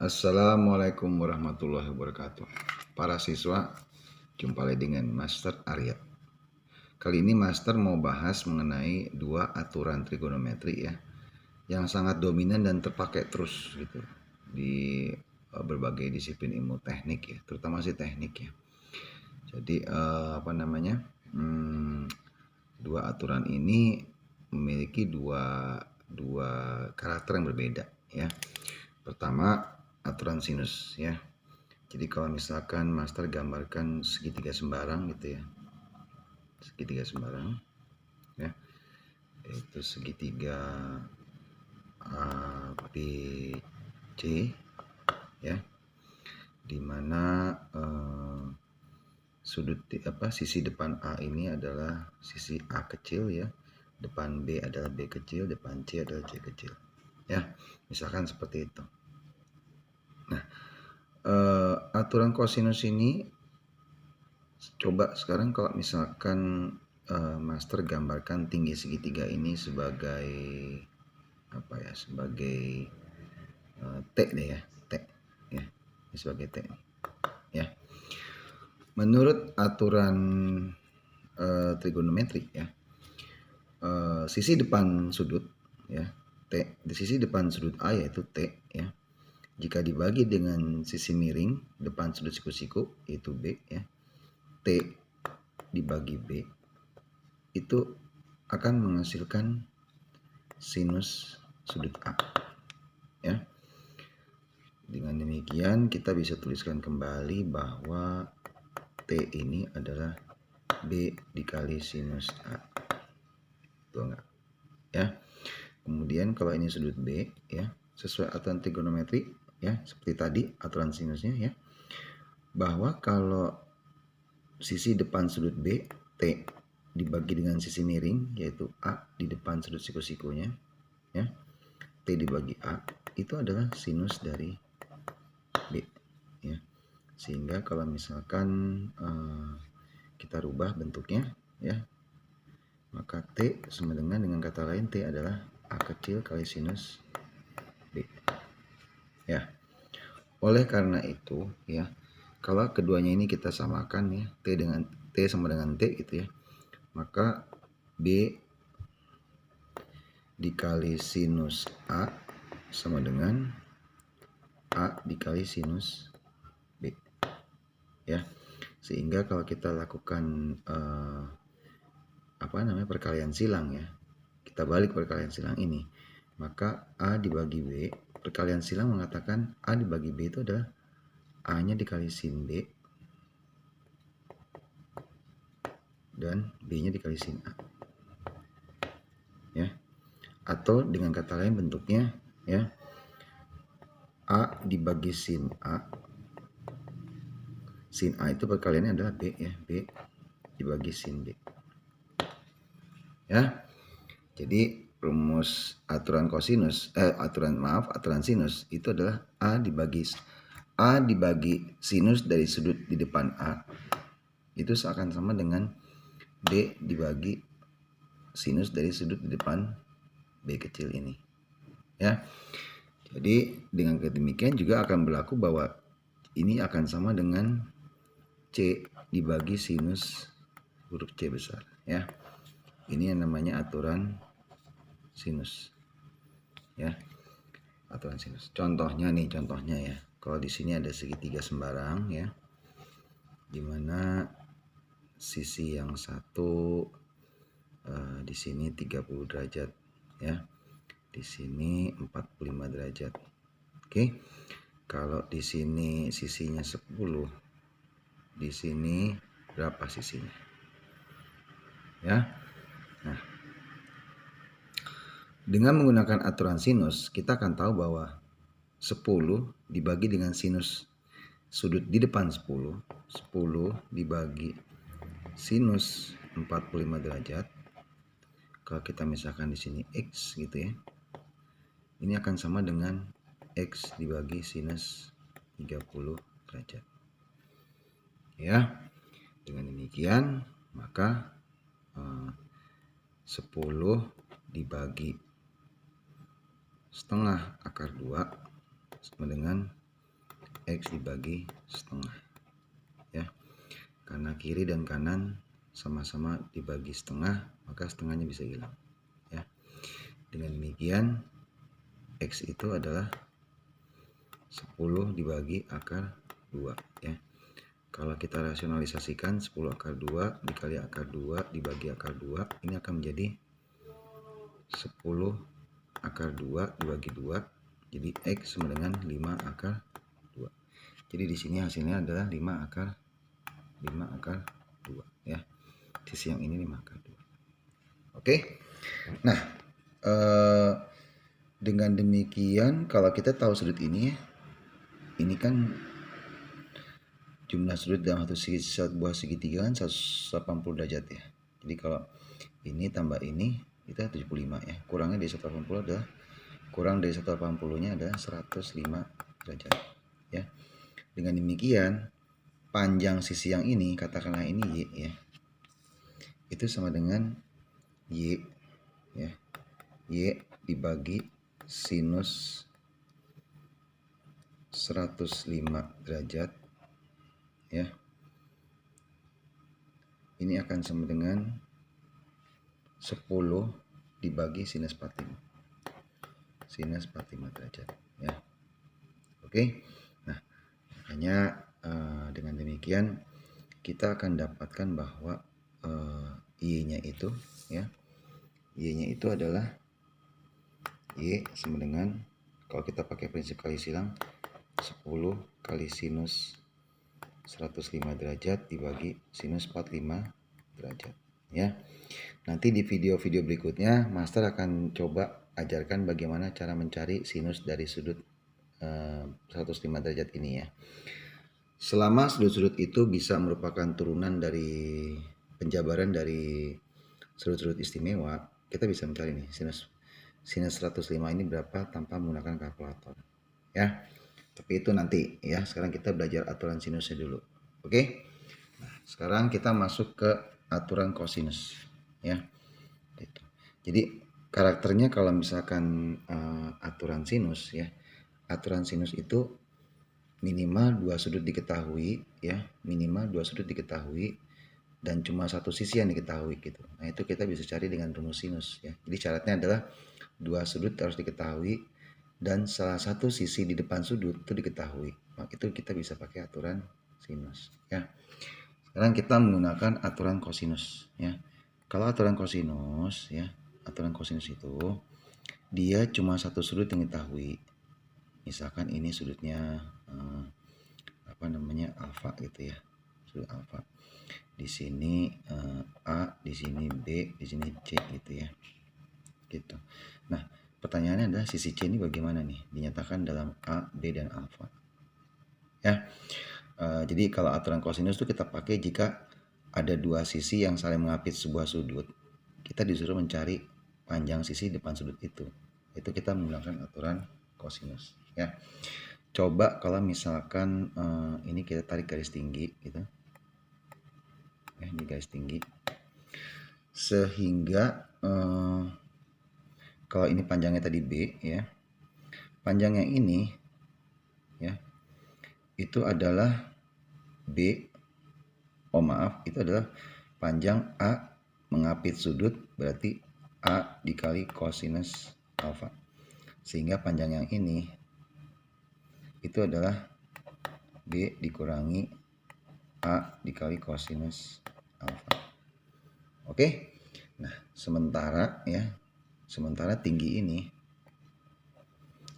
Assalamualaikum warahmatullahi wabarakatuh. Para siswa, jumpa lagi dengan Master Arya. Kali ini Master mau bahas mengenai dua aturan trigonometri ya, yang sangat dominan dan terpakai terus gitu di berbagai disiplin ilmu teknik ya, terutama sih teknik ya. Jadi dua aturan ini memiliki dua karakter yang berbeda ya. Pertama, aturan sinus ya. Jadi kalau misalkan master gambarkan segitiga sembarang gitu ya, segitiga sembarang ya, itu segitiga ABC ya, dimana sisi depan A ini adalah sisi A kecil ya, depan B adalah B kecil, depan C adalah C kecil ya, misalkan seperti itu. Nah, aturan kosinus ini coba sekarang kalau misalkan master gambarkan tinggi segitiga ini sebagai sebagai T deh ya, T ya, sebagai T ya. Menurut aturan trigonometri ya, sisi depan sudut ya, T, di sisi depan sudut A yaitu T ya, jika dibagi dengan sisi miring depan sudut siku-siku yaitu B ya, T dibagi B itu akan menghasilkan sinus sudut A ya. Dengan demikian kita bisa tuliskan kembali bahwa T ini adalah B dikali sinus A. Betul enggak? Ya. Kemudian kalau ini sudut B ya, sesuai aturan trigonometri ya, seperti tadi aturan sinusnya ya, bahwa kalau sisi depan sudut B T dibagi dengan sisi miring yaitu A di depan sudut siku-sikunya ya, T dibagi A itu adalah sinus dari B ya. Sehingga kalau misalkan kita rubah bentuknya ya, maka T sama dengan kata lain T adalah A kecil kali sinus B ya. Oleh karena itu ya, kalau keduanya ini kita samakan ya, T sama dengan T gitu ya, maka B dikali sinus A sama dengan A dikali sinus B ya. Sehingga kalau kita lakukan perkalian silang ya, kita balik perkalian silang ini, maka A dibagi B, perkalian silang mengatakan A dibagi B itu adalah A nya dikali sin B dan B nya dikali sin A ya. Atau dengan kata lain bentuknya ya, A dibagi sin A, sin A itu perkaliannya adalah B ya, B dibagi sin B ya. Jadi rumus aturan sinus itu adalah A dibagi sinus dari sudut di depan A itu seakan sama dengan D dibagi sinus dari sudut di depan B kecil ini ya. Jadi dengan demikian juga akan berlaku bahwa ini akan sama dengan C dibagi sinus huruf C besar ya. Ini yang namanya aturan sinus ya, aturan sinus. Contohnya ya, kalau di sini ada segitiga sembarang ya, dimana sisi yang satu di sini 30 derajat ya, di sini 45 derajat. Oke. Kalau di sini sisinya 10, di sini berapa sisinya ya. Nah, dengan menggunakan aturan sinus kita akan tahu bahwa 10 dibagi dengan sinus sudut di depan 10 dibagi sinus 45 derajat. Kalau kita misalkan di sini X gitu ya, ini akan sama dengan X dibagi sinus 30 derajat ya. Dengan demikian maka 10 dibagi setengah akar 2 sama dengan X dibagi setengah ya. Karena kiri dan kanan sama-sama dibagi setengah, maka setengahnya bisa hilang ya. Dengan demikian X itu adalah 10 dibagi akar 2 ya. Kalau kita rasionalisasikan 10 akar 2 dikali akar 2 dibagi akar 2, ini akan menjadi 10 akar 2 dibagi 2, jadi X sama dengan 5 akar 2. Jadi di sini hasilnya adalah 5 akar 2 ya. Sisi yang ini 5 akar 2. Oke. Nah, dengan demikian kalau kita tahu sudut ini ya, ini kan jumlah sudut dalam satu buah segitiga kan 180 derajat ya. Jadi kalau ini tambah ini kita 75 ya. Kurangnya dari 180 adalah kurang dari 180-nya adalah 105 derajat ya. Dengan demikian panjang sisi yang ini, katakanlah ini Y ya, itu sama dengan Y ya, Y dibagi sinus 105 derajat ya. Ini akan sama dengan 10 dibagi sinus 45 derajat ya. Oke. Nah, makanya dengan demikian kita akan dapatkan bahwa Y-nya itu ya, Y-nya itu adalah Y sama dengan, kalau kita pakai prinsip kali silang, 10 kali sinus 105 derajat dibagi sinus 45 derajat ya. Nanti di video-video berikutnya Master akan coba ajarkan bagaimana cara mencari sinus dari sudut 105 derajat ini ya. Selama sudut-sudut itu bisa merupakan turunan dari penjabaran dari sudut-sudut istimewa, kita bisa mencari nih sinus 105 ini berapa tanpa menggunakan kalkulator ya. Tapi itu nanti ya, sekarang kita belajar aturan sinusnya dulu. Oke. Nah, sekarang kita masuk ke aturan kosinus ya. Jadi karakternya kalau misalkan aturan sinus ya, aturan sinus itu minimal dua sudut diketahui ya, minimal dua sudut diketahui dan cuma satu sisi yang diketahui gitu. Nah, itu kita bisa cari dengan rumus sinus ya. Jadi syaratnya adalah dua sudut harus diketahui dan salah satu sisi di depan sudut itu diketahui. Maka itu kita bisa pakai aturan sinus ya. Sekarang kita menggunakan aturan kosinus ya. Kalau aturan kosinus ya, aturan kosinus itu dia cuma satu sudut yang diketahui. Misalkan ini sudutnya alfa gitu ya, sudut alfa. Di sini A, di sini B, di sini C gitu ya. Gitu. Nah, pertanyaannya adalah sisi C ini bagaimana nih? Dinyatakan dalam A, B dan alfa. Ya. Jadi kalau aturan kosinus itu kita pakai jika ada dua sisi yang saling mengapit sebuah sudut. Kita disuruh mencari panjang sisi depan sudut itu. Itu kita menggunakan aturan kosinus ya. Coba kalau misalkan ini kita tarik garis tinggi gitu ya, ini garis tinggi, sehingga kalau ini panjangnya tadi B ya, panjangnya ini ya itu adalah B, itu adalah panjang A mengapit sudut, berarti A dikali kosinus alfa, sehingga panjang yang ini itu adalah B dikurangi A dikali kosinus alfa. Oke. Nah, sementara tinggi ini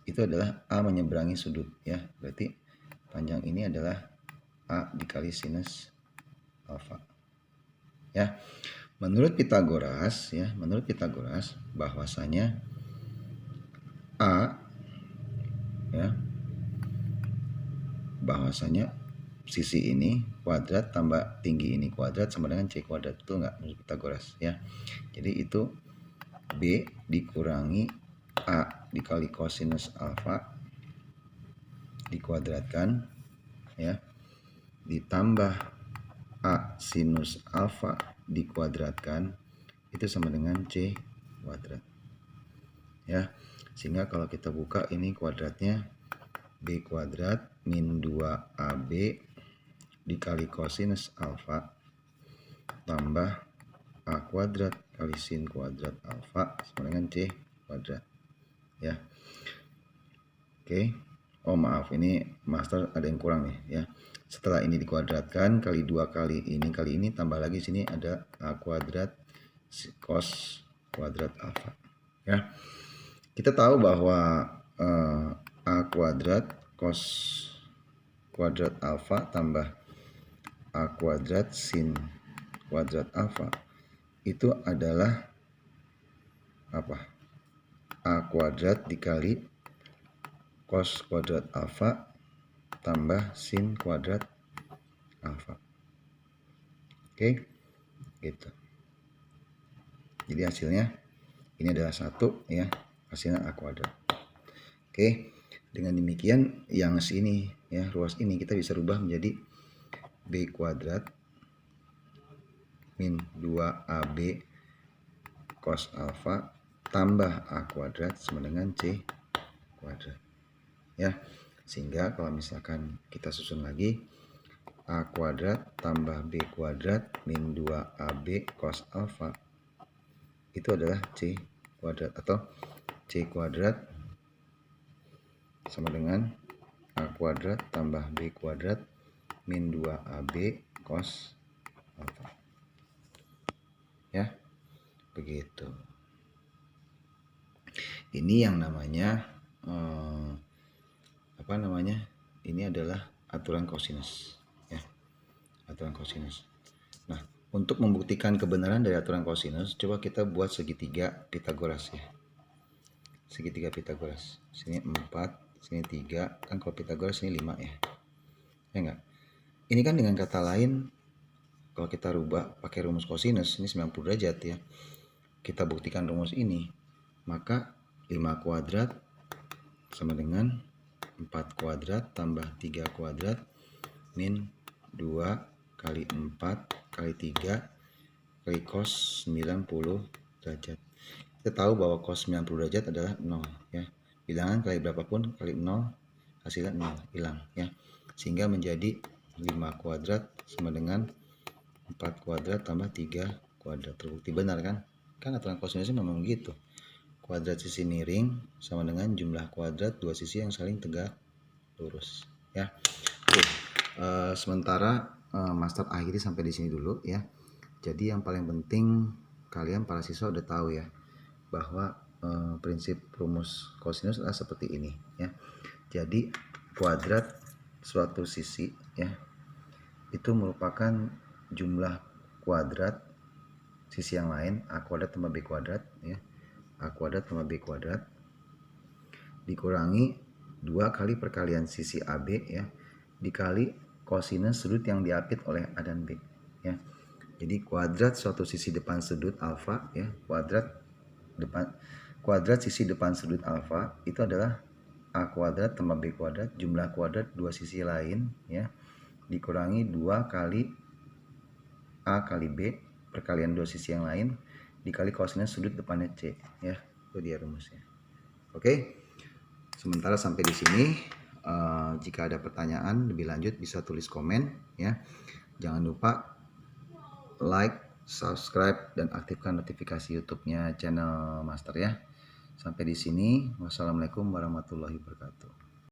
itu adalah A menyeberangi sudut ya. Berarti panjang ini adalah A dikali sinus alfa. Ya. Menurut Pitagoras bahwasanya A ya, bahwasanya sisi ini kuadrat tambah tinggi ini kuadrat sama dengan C kuadrat, itu enggak menurut Pitagoras ya. Jadi itu B dikurangi A dikali kosinus alfa dikuadratkan ya, ditambah A sinus alfa dikuadratkan, itu sama dengan C kuadrat ya. Sehingga kalau kita buka ini kuadratnya B kuadrat min 2AB dikali kosinus alfa tambah A kuadrat kali sin kuadrat alfa sama dengan C kuadrat ya. Oke. Oh maaf, ini master ada yang kurang nih ya. Setelah ini dikuadratkan kali 2 kali ini tambah lagi sini ada A kuadrat cos kuadrat alfa ya. Kita tahu bahwa A kuadrat cos kuadrat alfa tambah A kuadrat sin kuadrat alfa itu adalah apa? A kuadrat dikali cos kuadrat alfa tambah sin kuadrat alfa. Oke, gitu. Jadi hasilnya ini adalah 1 ya, hasilnya A kuadrat. Oke, dengan demikian yang sini ya, ruas ini kita bisa rubah menjadi B kuadrat min 2AB cos alfa tambah A kuadrat sama dengan C kuadrat ya. Sehingga kalau misalkan kita susun lagi A kuadrat tambah B kuadrat min 2AB cos alfa itu adalah C kuadrat atau C kuadrat sama dengan A kuadrat tambah B kuadrat min 2AB cos alfa ya, begitu. Ini yang namanya ini adalah aturan kosinus ya, aturan kosinus. Nah, untuk membuktikan kebenaran dari aturan kosinus, coba kita buat segitiga Pitagoras ya. Segitiga Pitagoras. Sini 4, sini 3. Kan kalau Pitagoras ini 5 ya. Ya enggak? Ini kan dengan kata lain kalau kita rubah pakai rumus kosinus ini 90 derajat ya. Kita buktikan rumus ini, maka 5 kuadrat sama dengan 4 kuadrat tambah 3 kuadrat min 2 kali 4 kali 3 kali cos 90 derajat. Kita tahu bahwa cos 90 derajat adalah 0 ya. Bilangan kali berapapun kali 0 hasilnya 0, hilang ya. Sehingga menjadi 5 kuadrat sama dengan 4 kuadrat tambah 3 kuadrat. Terbukti benar kan? Kan aturan kosinusnya memang gitu. Kuadrat sisi miring sama dengan jumlah kuadrat dua sisi yang saling tegak lurus ya. Oke. Sementara master akhiri sampai di sini dulu ya. Jadi yang paling penting kalian para siswa udah tahu ya bahwa prinsip rumus kosinus adalah seperti ini ya. Jadi kuadrat suatu sisi ya itu merupakan jumlah kuadrat sisi yang lain, A kuadrat tambah B kuadrat ya. A kuadrat tambah B kuadrat dikurangi 2 kali perkalian sisi AB ya dikali kosinus sudut yang diapit oleh A dan B ya. Jadi kuadrat suatu sisi depan sudut alfa ya, kuadrat sisi depan sudut alfa itu adalah A kuadrat tambah B kuadrat jumlah kuadrat dua sisi lain ya dikurangi 2 kali A kali B perkalian dua sisi yang lain dikali kosinus sudut depannya C ya. Itu dia rumusnya. Oke. Sementara sampai di sini jika ada pertanyaan lebih lanjut bisa tulis komen ya. Jangan lupa like, subscribe dan aktifkan notifikasi YouTube-nya channel Master ya. Sampai di sini. Wassalamualaikum warahmatullahi wabarakatuh.